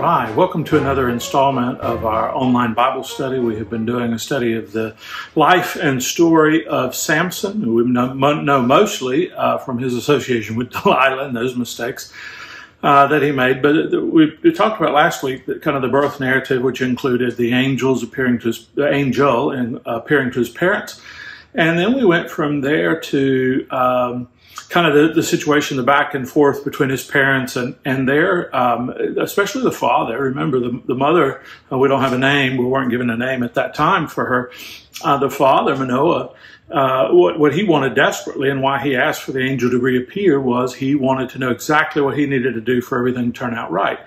Well, hi, welcome to another installment of our online Bible study. We have been doing a study of the life and story of Samson, who we know mostly from his association with Delilah and those mistakes that he made. But we talked about last week that kind of the birth narrative, which included the angel appearing to his parents. And then we went from there to kind of the situation, the back and forth between his parents and their, especially the father. Remember, the mother, we don't have a name. We weren't given a name at that time for her. The father, Manoah, what he wanted desperately and why he asked for the angel to reappear was he wanted to know exactly what he needed to do for everything to turn out right.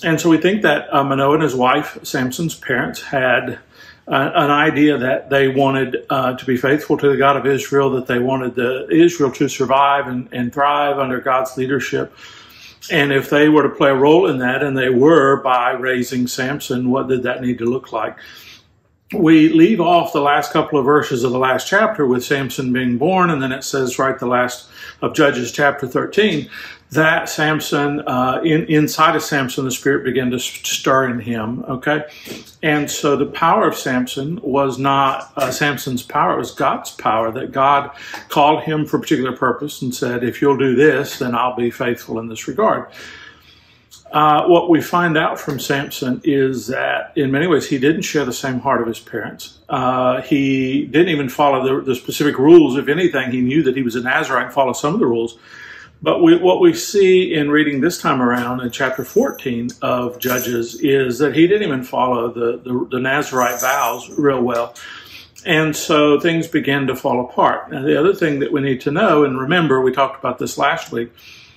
And so we think that Manoah and his wife, Samson's parents, had an idea that they wanted to be faithful to the God of Israel, that they wanted Israel to survive and thrive under God's leadership. And if they were to play a role in that, and they were by raising Samson, what did that need to look like? We leave off the last couple of verses of the last chapter with Samson being born, and then it says right the last of Judges chapter 13 that Samson, inside of Samson, the Spirit began to stir in him, okay? And so the power of Samson was not Samson's power, it was God's power, that God called him for a particular purpose and said, if you'll do this, then I'll be faithful in this regard. What we find out from Samson is that in many ways he didn't share the same heart of his parents. He didn't even follow the specific rules. If anything, he knew that he was a Nazarite and followed some of the rules. But what we see in reading this time around in chapter 14 of Judges is that he didn't even follow the Nazarite vows real well. And so things began to fall apart. Now, the other thing that we need to know, and remember, we talked about this last week,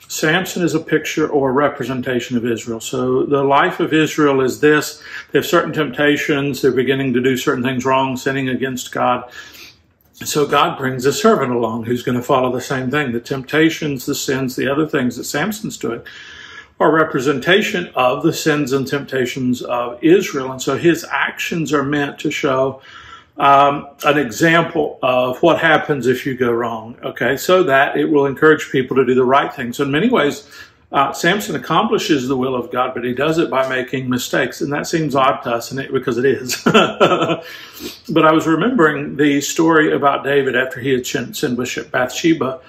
Samson is a picture or a representation of Israel. So the life of Israel is this. They have certain temptations. They're beginning to do certain things wrong, sinning against God. So God brings a servant along who's going to follow the same thing. The temptations, the sins, the other things that Samson's doing are representation of the sins and temptations of Israel. And so his actions are meant to show an example of what happens if you go wrong, okay, so that it will encourage people to do the right thing. So in many ways, Samson accomplishes the will of God, but he does it by making mistakes, and that seems odd to us because it is. But I was remembering the story about David after he had sinned with Bathsheba,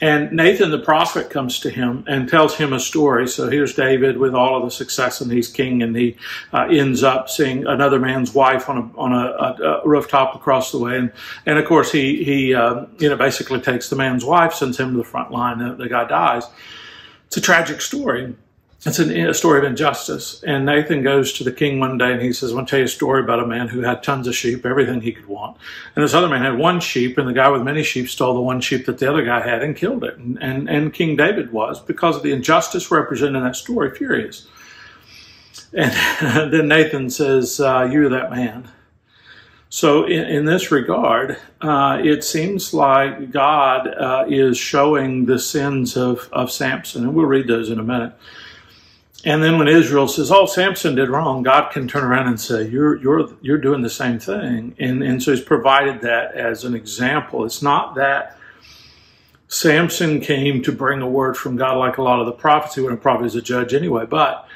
and Nathan the prophet comes to him and tells him a story. So here's David with all of the success, and he's king, and he ends up seeing another man's wife on a rooftop across the way, and of course he basically takes the man's wife, sends him to the front line, and the guy dies. It's a tragic story. It's a story of injustice. And Nathan goes to the king one day and he says, I want to tell you a story about a man who had tons of sheep, everything he could want. And this other man had one sheep, and the guy with many sheep stole the one sheep that the other guy had and killed it. And King David was, because of the injustice represented in that story, furious. And then Nathan says, you're that man. So in this regard, it seems like God is showing the sins of Samson, and we'll read those in a minute. And then when Israel says, oh, Samson did wrong, God can turn around and say, you're doing the same thing. And so he's provided that as an example. It's not that Samson came to bring a word from God like a lot of the prophets. He wasn't a prophet, he's a judge anyway, but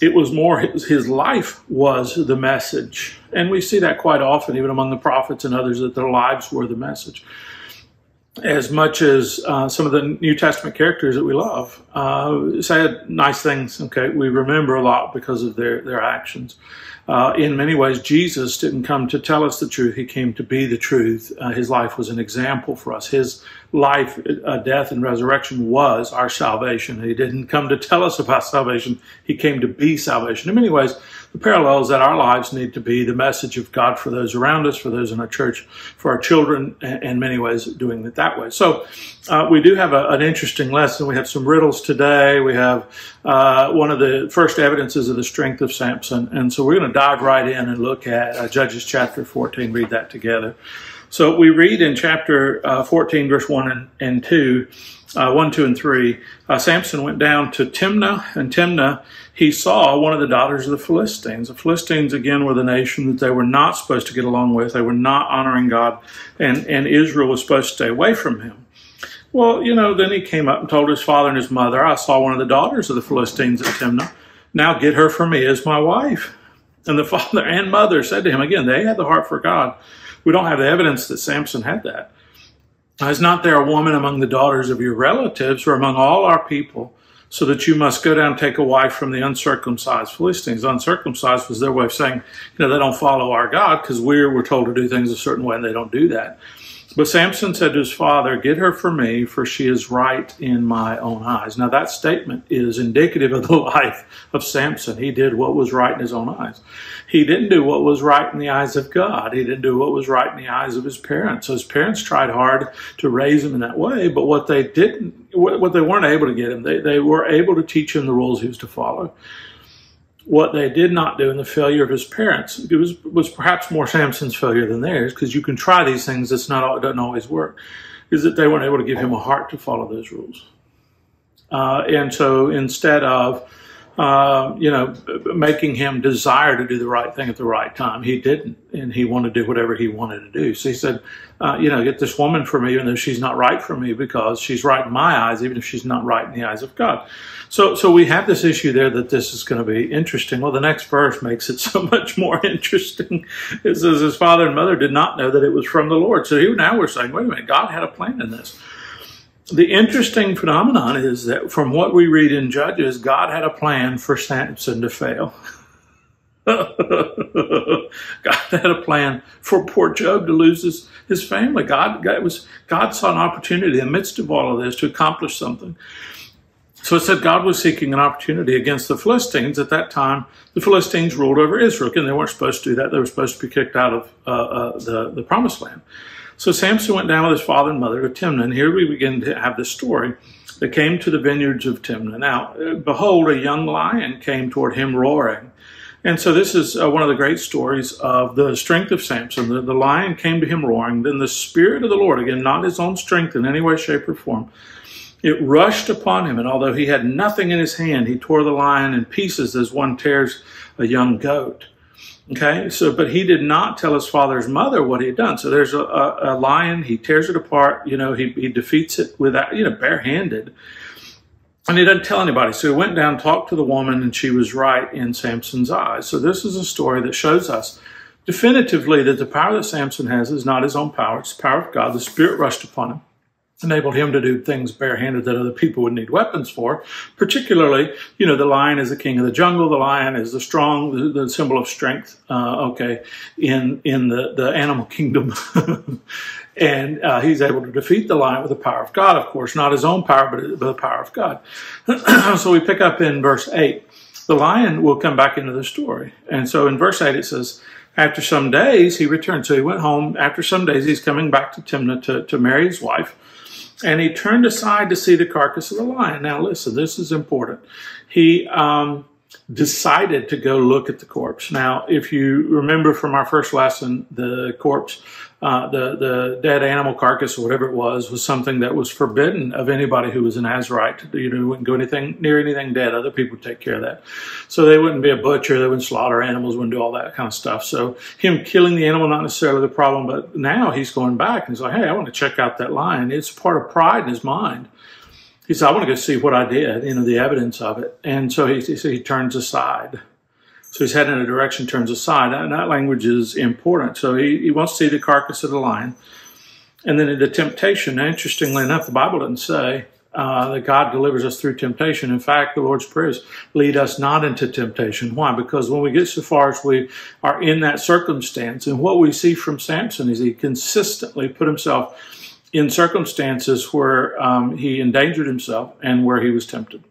it was more his life was the message. And we see that quite often, even among the prophets and others, that their lives were the message. As much as some of the New Testament characters that we love said nice things, okay, we remember a lot because of their actions. In many ways, Jesus didn't come to tell us the truth. He came to be the truth. His life was an example for us. His life, death, and resurrection was our salvation. He didn't come to tell us about salvation. He came to be salvation. In many ways, the parallel is that our lives need to be the message of God for those around us, for those in our church, for our children, and in many ways doing it that way. So we do have an interesting lesson. We have some riddles today. We have one of the first evidences of the strength of Samson. And so we're going to dive right in and look at Judges chapter 14, read that together. So we read in chapter 14, verse 1 and 2, 1, 2, and 3, Samson went down to Timnah, and Timnah he saw one of the daughters of the Philistines. The Philistines, again, were the nation that they were not supposed to get along with. They were not honoring God, and Israel was supposed to stay away from him. Well, then he came up and told his father and his mother, I saw one of the daughters of the Philistines at Timnah. Now get her for me as my wife. And the father and mother said to him, again, they had the heart for God. We don't have the evidence that Samson had that. Is not there a woman among the daughters of your relatives or among all our people, so that you must go down and take a wife from the uncircumcised Philistines? Uncircumcised was their way of saying, they don't follow our God, because we're told to do things a certain way and they don't do that. But Samson said to his father, get her for me, for she is right in my own eyes. Now that statement is indicative of the life of Samson. He did what was right in his own eyes. He didn't do what was right in the eyes of God. He didn't do what was right in the eyes of his parents. So his parents tried hard to raise him in that way, but what they weren't able to get him, they were able to teach him the rules he was to follow. What they did not do, in the failure of his parents, it was perhaps more Samson's failure than theirs, because you can try these things, it doesn't always work, is that they weren't able to give him a heart to follow those rules. And so instead of, making him desire to do the right thing at the right time, he didn't, and he wanted to do whatever he wanted to do. So he said, get this woman for me, even though she's not right for me, because she's right in my eyes, even if she's not right in the eyes of God. So we have this issue there that this is going to be interesting. Well, the next verse makes it so much more interesting. It says his father and mother did not know that it was from the Lord. So here now we're saying, wait a minute, God had a plan in this. The interesting phenomenon is that from what we read in Judges, God had a plan for Samson to fail. God had a plan for poor Job to lose his family. God saw an opportunity in the midst of all of this to accomplish something. So it said God was seeking an opportunity against the Philistines. At that time, the Philistines ruled over Israel, and they weren't supposed to do that. They were supposed to be kicked out of the promised land. So Samson went down with his father and mother to Timnah, and here we begin to have this story. They came to the vineyards of Timnah. Now, behold, a young lion came toward him roaring. And so this is one of the great stories of the strength of Samson. The lion came to him roaring. Then the Spirit of the Lord, again, not his own strength in any way, shape, or form, it rushed upon him, and although he had nothing in his hand, he tore the lion in pieces as one tears a young goat. Okay, but he did not tell his father's mother what he had done. So there's a lion, he tears it apart, he defeats it without, barehanded. And he doesn't tell anybody. So he went down, talked to the woman, and she was right in Samson's eyes. So this is a story that shows us definitively that the power that Samson has is not his own power, it's the power of God. The Spirit rushed upon him, enabled him to do things barehanded that other people would need weapons for. Particularly, the lion is the king of the jungle. The lion is the strong, the symbol of strength, in the animal kingdom. And he's able to defeat the lion with the power of God, of course, not his own power, but the power of God. So we pick up in verse 8. The lion will come back into the story. And so in verse 8 it says, after some days he returned. So he went home. After some days he's coming back to Timnah to marry his wife. And he turned aside to see the carcass of the lion. Now listen, this is important. He decided to go look at the corpse. Now, if you remember from our first lesson, the corpse, the dead animal carcass or whatever it was something that was forbidden of anybody who was an Nazarite. You wouldn't go near anything dead. Other people would take care of that. So they wouldn't be a butcher. They wouldn't slaughter animals, wouldn't do all that kind of stuff. So him killing the animal, not necessarily the problem, but now he's going back and he's like, hey, I want to check out that lion. It's part of pride in his mind. He said, I want to go see what I did, the evidence of it. And so he turns aside. So he's heading in a direction, turns aside. And that language is important. So he wants to see the carcass of the lion. And then the temptation. Now, interestingly enough, the Bible doesn't say that God delivers us through temptation. In fact, the Lord's prayers lead us not into temptation. Why? Because when we get so far as we are in that circumstance, and what we see from Samson is he consistently put himself in circumstances where he endangered himself and where he was tempted.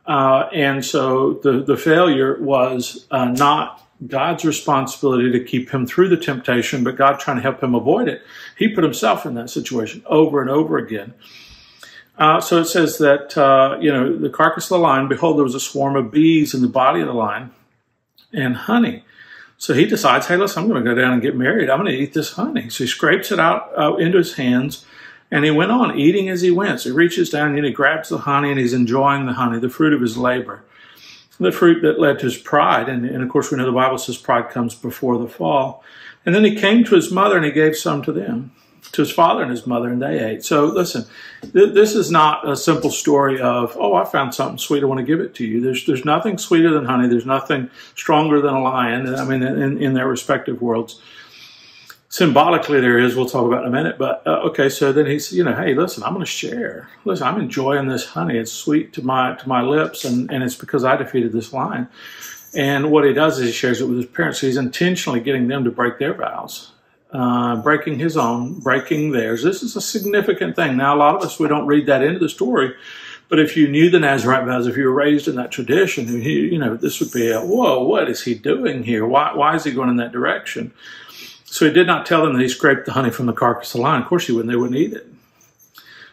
And so the failure was not God's responsibility to keep him through the temptation, but God trying to help him avoid it. He put himself in that situation over and over again. So it says that, the carcass of the lion, behold, there was a swarm of bees in the body of the lion and honey. So he decides, hey, listen, I'm going to go down and get married. I'm going to eat this honey. So he scrapes it out into his hands, and he went on eating as he went. So he reaches down and he grabs the honey, and he's enjoying the honey, the fruit of his labor, the fruit that led to his pride. And of course, we know the Bible says pride comes before the fall. And then he came to his mother, and he gave some to them. to his father and his mother, and they ate. So listen, this is not a simple story of, oh, I found something sweet, I want to give it to you. There's nothing sweeter than honey. There's nothing stronger than a lion, I mean, in their respective worlds. Symbolically there is, we'll talk about in a minute, but okay, so then he's, hey, listen, I'm going to share. Listen, I'm enjoying this honey. It's sweet to my lips, and it's because I defeated this lion. And what he does is he shares it with his parents. So he's intentionally getting them to break their vows, breaking his own, breaking theirs. This is a significant thing. Now, a lot of us, we don't read that into the story, but if you knew the Nazirite vows, if you were raised in that tradition, this would be whoa, what is he doing here? Why is he going in that direction? So he did not tell them that he scraped the honey from the carcass of the lion. Of course he wouldn't. They wouldn't eat it.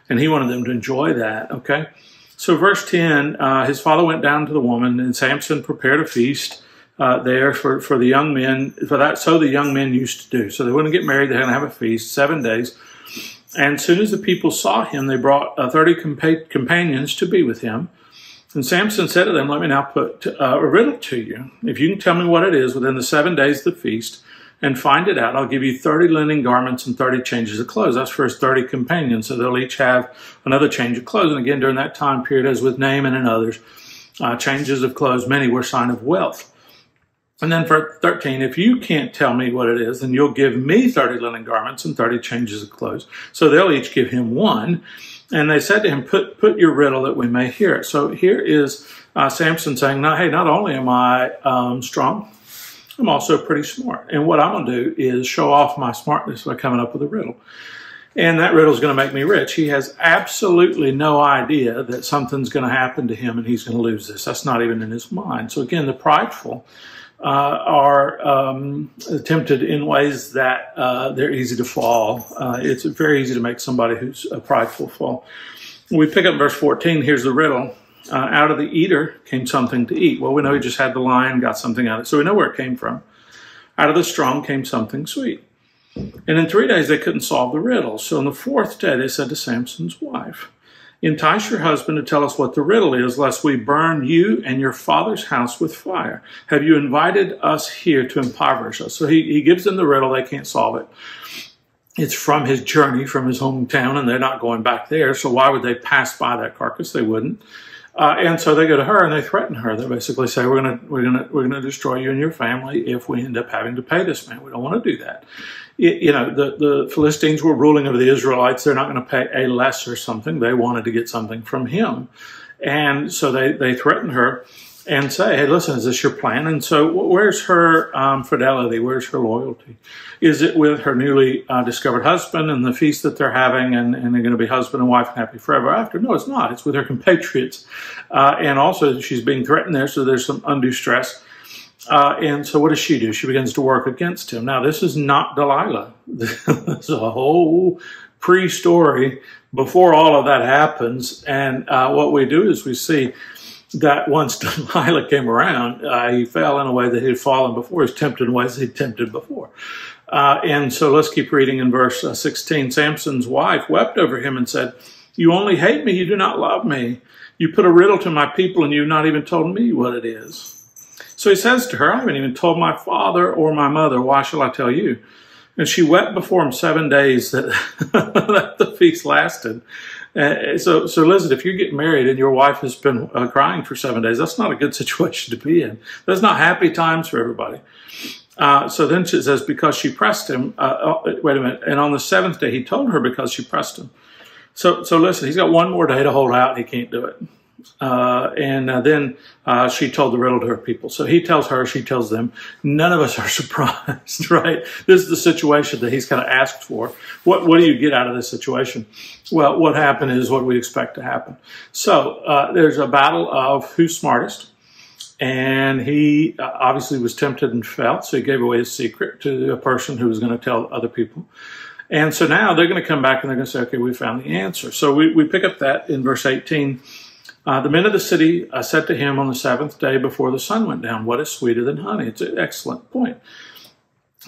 And he wanted them to enjoy that, okay? So verse 10, his father went down to the woman, and Samson prepared a feast there for the young men, so the young men used to do. So they wouldn't get married. They had to have a feast, 7 days. And as soon as the people saw him, they brought 30 companions to be with him. And Samson said to them, let me now put a riddle to you. If you can tell me what it is within the 7 days of the feast, and find it out, I'll give you 30 linen garments and 30 changes of clothes. That's for his 30 companions. So they'll each have another change of clothes. And again, during that time period, as with Naaman and others, changes of clothes, many were a sign of wealth. And then for 13, if you can't tell me what it is, then you'll give me 30 linen garments and 30 changes of clothes. So they'll each give him one. And they said to him, put your riddle that we may hear it. So here is Samson saying, no, hey, not only am I strong, I'm also pretty smart. And what I'm going to do is show off my smartness by coming up with a riddle. And that riddle is going to make me rich. He has absolutely no idea that something's going to happen to him and he's going to lose this. That's not even in his mind. So again, the prideful are tempted in ways that they're easy to fall. It's very easy to make somebody who's prideful fall. When we pick up verse 14, here's the riddle. Out of the eater came something to eat. Well, we know he just had the lion, got something out of it. So we know where it came from. Out of the strong came something sweet. And in 3 days, they couldn't solve the riddle. So on the 4th day, they said to Samson's wife, entice your husband to tell us what the riddle is, lest we burn you and your father's house with fire. Have you invited us here to impoverish us? So he gives them the riddle. They can't solve it. It's from his journey, from his hometown, and they're not going back there. So why would they pass by that carcass? They wouldn't. And so they go to her and they threaten her. They basically say, we're gonna destroy you and your family if we end up having to pay this man. We don't want to do that. The Philistines were ruling over the Israelites. They're not going to pay a lesser something. They wanted to get something from him. And so they threaten her and say, hey, listen, is this your plan? And so where's her fidelity? Where's her loyalty? Is it with her newly discovered husband and the feast that they're having and they're going to be husband and wife and happy forever after? No, it's not. It's with her compatriots. And also she's being threatened there, so there's some undue stress. And so what does she do? She begins to work against him. Now, this is not Delilah. This is a whole pre-story before all of that happens. And what we do is we see that once Delilah came around, he fell in a way that he had fallen before. He was tempted in ways he'd tempted before. And so let's keep reading in verse 16. Samson's wife wept over him and said, you only hate me, you do not love me. You put a riddle to my people and you've not even told me what it is. So he says to her, I haven't even told my father or my mother. Why shall I tell you? And she wept before him 7 days that, that the feast lasted. So listen, if you get married and your wife has been crying for 7 days, that's not a good situation to be in. That's not happy times for everybody. So then she says, because she pressed him, wait a minute, and on the 7th day he told her because she pressed him. So listen, he's got 1 more day to hold out and he can't do it. Then she told the riddle to her people. So he tells her, she tells them. None of us are surprised, right? This is the situation that he's kind of asked for. What do you get out of this situation? Well, what happened is what we expect to happen. So there's a battle of who's smartest. And he obviously was tempted and fell. So he gave away his secret to a person who was going to tell other people. And so now they're going to come back and they're going to say, okay, we found the answer. So we pick up that in verse 18. The men of the city said to him on the 7th day before the sun went down, what is sweeter than honey? It's an excellent point.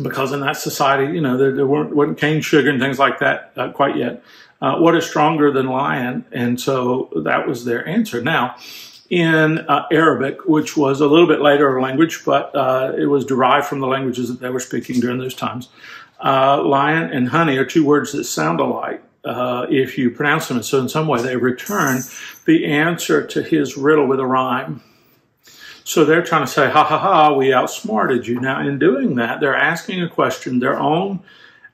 Because in that society, there wasn't cane sugar and things like that quite yet. What is stronger than lion? And so that was their answer. Now, in Arabic, which was a little bit later language, but it was derived from the languages that they were speaking during those times. Lion and honey are two words that sound alike if you pronounce them. And so in some way they return the answer to his riddle with a rhyme. So they're trying to say, ha, ha, ha, we outsmarted you. Now, in doing that, they're asking a question. Their own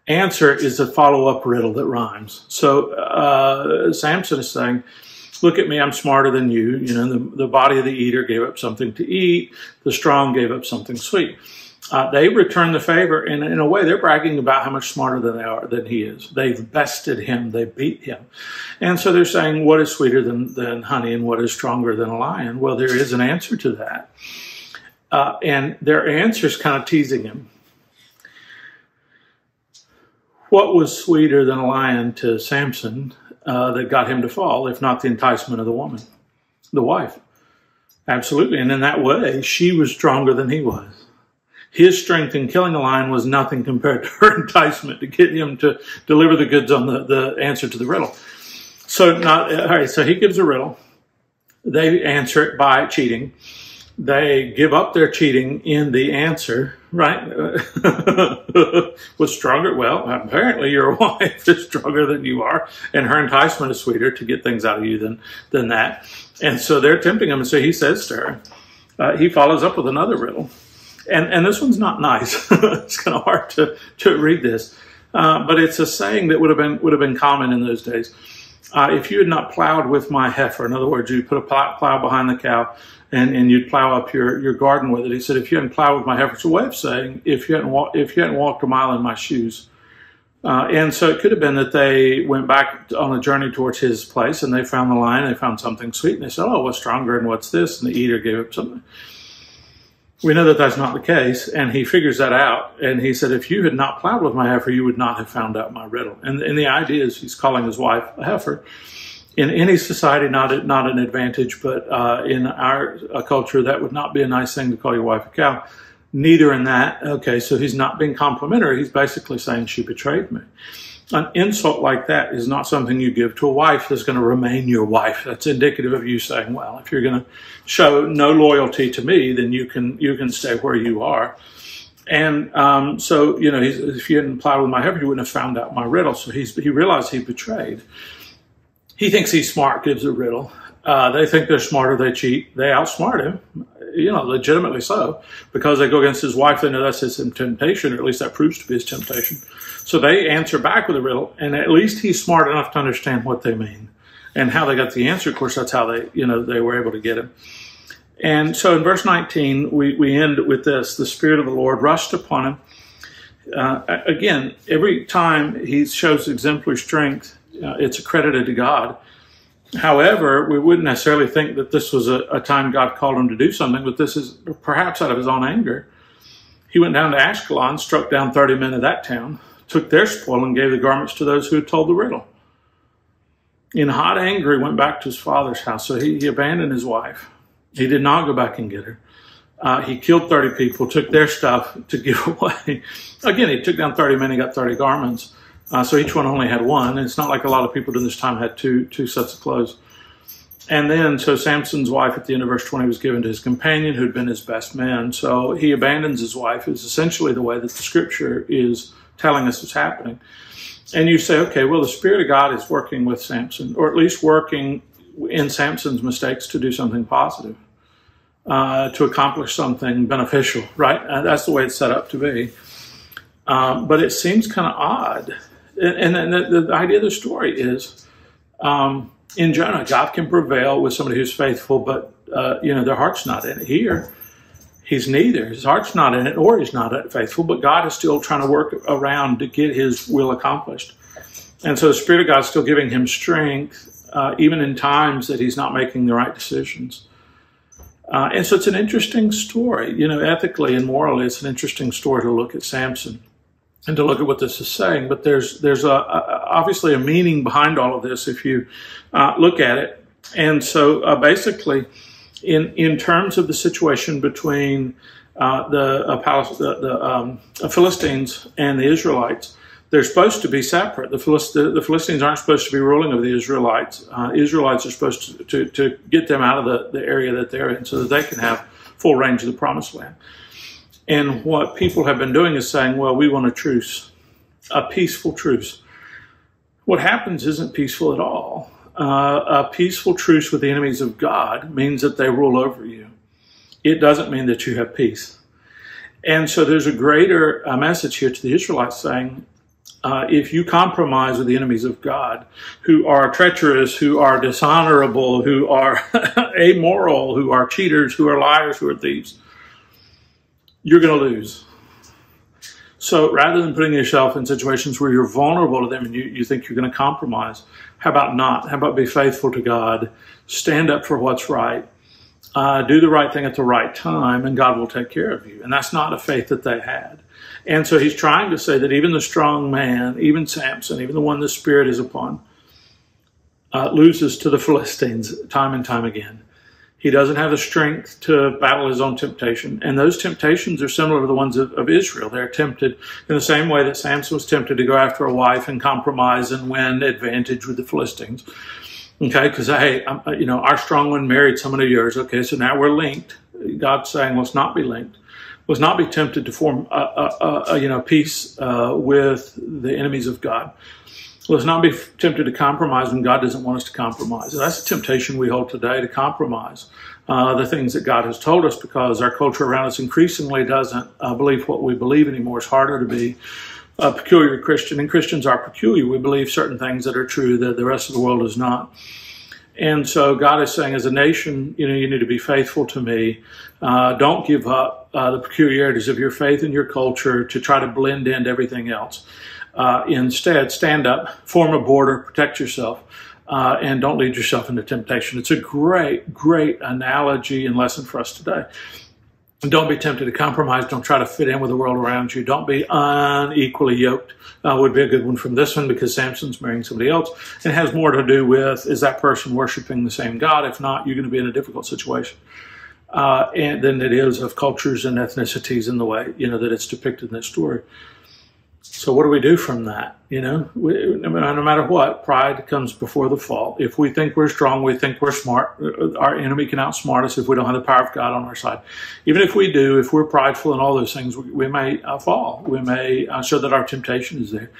answer is a follow-up riddle that rhymes. So Samson is saying, look at me, I'm smarter than you. You know, the body of the eater gave up something to eat. The strong gave up something sweet. They return the favor, and in a way, they're bragging about how much smarter than he is. They've bested him. They beat him. And so they're saying, what is sweeter than honey and what is stronger than a lion? Well, there is an answer to that. And their answer is kind of teasing him. What was sweeter than a lion to Samson that got him to fall, if not the enticement of the woman, the wife? Absolutely. And in that way, she was stronger than he was. His strength in killing a lion was nothing compared to her enticement to get him to deliver the goods on the answer to the riddle. So all right, so he gives a riddle. They answer it by cheating. They give up their cheating in the answer, right? Was stronger? Well, apparently your wife is stronger than you are, and her enticement is sweeter to get things out of you than that. And so they're tempting him, and so he says to her, he follows up with another riddle. And this one's not nice. It's kind of hard to read this. But it's a saying that would have been common in those days. If you had not plowed with my heifer, in other words, you put a plow behind the cow and you'd plow up your garden with it. He said, if you hadn't plowed with my heifer, it's a way of saying, if you hadn't walked a mile in my shoes. And so it could have been that they went back on a journey towards his place and they found the lion, they found something sweet, and they said, oh, what's stronger and what's this? And the eater gave up something. We know that that's not the case, and he figures that out. And he said, if you had not plowed with my heifer, you would not have found out my riddle. And the idea is he's calling his wife a heifer. In any society, not an advantage, but in our culture, that would not be a nice thing to call your wife a cow. Neither in that. Okay, so he's not being complimentary. He's basically saying she betrayed me. An insult like that is not something you give to a wife that's going to remain your wife. That's indicative of you saying, well, if you're going to show no loyalty to me, then you can stay where you are. And so, you know, if you hadn't plowed with my heifer, you wouldn't have found out my riddle. So he realized he betrayed. He thinks he's smart, gives a riddle. They think they're smarter, they cheat. They outsmart him, you know, legitimately so, because they go against his wife. They know that's his temptation, or at least that proves to be his temptation. So they answer back with a riddle, and at least he's smart enough to understand what they mean and how they got the answer. Of course, that's how they were able to get him. And so in verse 19, we end with this: the Spirit of the Lord rushed upon him. Again, every time he shows exemplary strength, it's accredited to God. However, we wouldn't necessarily think that this was a time God called him to do something, but this is perhaps out of his own anger. He went down to Ashkelon, struck down 30 men of that town, took their spoil, and gave the garments to those who had told the riddle. In hot anger, he went back to his father's house. So he abandoned his wife. He did not go back and get her. He killed 30 people, took their stuff to give away. Again, he took down 30 men, he got 30 garments. So each one only had one. And it's not like a lot of people during this time had two sets of clothes. And then, so Samson's wife at the end of verse 20 was given to his companion, who'd been his best man. So he abandons his wife, is essentially the way that the scripture is telling us what's happening. And you say, okay, well, the Spirit of God is working with Samson, or at least working in Samson's mistakes to do something positive, to accomplish something beneficial, right? That's the way it's set up to be. But it seems kind of odd. And the idea of the story is, in Jonah, God can prevail with somebody who's faithful, but, their heart's not in it. Here, he's neither. His heart's not in it, or he's not faithful, but God is still trying to work around to get his will accomplished. And so the Spirit of God is still giving him strength, even in times that he's not making the right decisions. And so it's an interesting story. Ethically and morally, it's an interesting story to look at Samson and to look at what this is saying. But there's obviously a meaning behind all of this if you look at it. And so basically, in terms of the situation between the Philistines and the Israelites, they're supposed to be separate. The Philistines aren't supposed to be ruling over the Israelites. Israelites are supposed to get them out of the area that they're in so that they can have full range of the promised land. And what people have been doing is saying, well, we want a truce. a peaceful truce. What happens isn't peaceful at all. A peaceful truce with the enemies of God means that they rule over you. It doesn't mean that you have peace. And so there's a greater message here to the Israelites saying, if you compromise with the enemies of God, who are treacherous, who are dishonorable, who are amoral, who are cheaters, who are liars, who are thieves, you're going to lose. So rather than putting yourself in situations where you're vulnerable to them and you think you're going to compromise, how about not? How about be faithful to God, stand up for what's right, do the right thing at the right time, and God will take care of you. And that's not a faith that they had. And so he's trying to say that even the strong man, even Samson, even the one the Spirit is upon, loses to the Philistines time and time again. He doesn't have the strength to battle his own temptation. And those temptations are similar to the ones of Israel. They're tempted in the same way that Samson was tempted to go after a wife and compromise and win advantage with the Philistines. Okay, because, hey, our strong one married someone of yours. Okay, so now we're linked. God's saying, let's not be linked. Let's not be tempted to form peace with the enemies of God. Let's not be tempted to compromise when God doesn't want us to compromise. And that's a temptation we hold today, to compromise the things that God has told us, because our culture around us increasingly doesn't believe what we believe anymore. It's harder to be a peculiar Christian, and Christians are peculiar. We believe certain things that are true that the rest of the world is not. And so God is saying, as a nation, you need to be faithful to me. Don't give up the peculiarities of your faith and your culture to try to blend into everything else. Instead, stand up, form a border, protect yourself, and don't lead yourself into temptation. It's a great, great analogy and lesson for us today. Don't be tempted to compromise. Don't try to fit in with the world around you. Don't be unequally yoked. Would be a good one from this one, because Samson's marrying somebody else. And it has more to do with, is that person worshiping the same God? If not, you're going to be in a difficult situation. And then it is of cultures and ethnicities in the way, that it's depicted in this story. So what do we do from that? No matter what, pride comes before the fall. If we think we're strong, we think we're smart, our enemy can outsmart us if we don't have the power of God on our side. Even if we do, if we're prideful and all those things, we may fall. We may show that our temptation is there.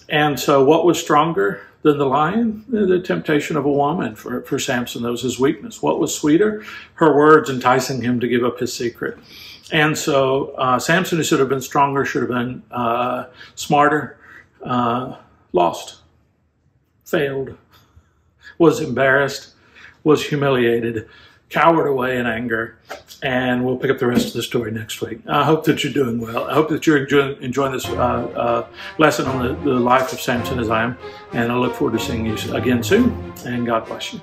And so what was stronger than the lion? The temptation of a woman for Samson. That was his weakness. What was sweeter? Her words enticing him to give up his secret. And so Samson, who should have been stronger, should have been smarter, lost, failed, was embarrassed, was humiliated, cowered away in anger. And we'll pick up the rest of the story next week. I hope that you're doing well. I hope that you're enjoying this lesson on the life of Samson as I am. And I look forward to seeing you again soon. And God bless you.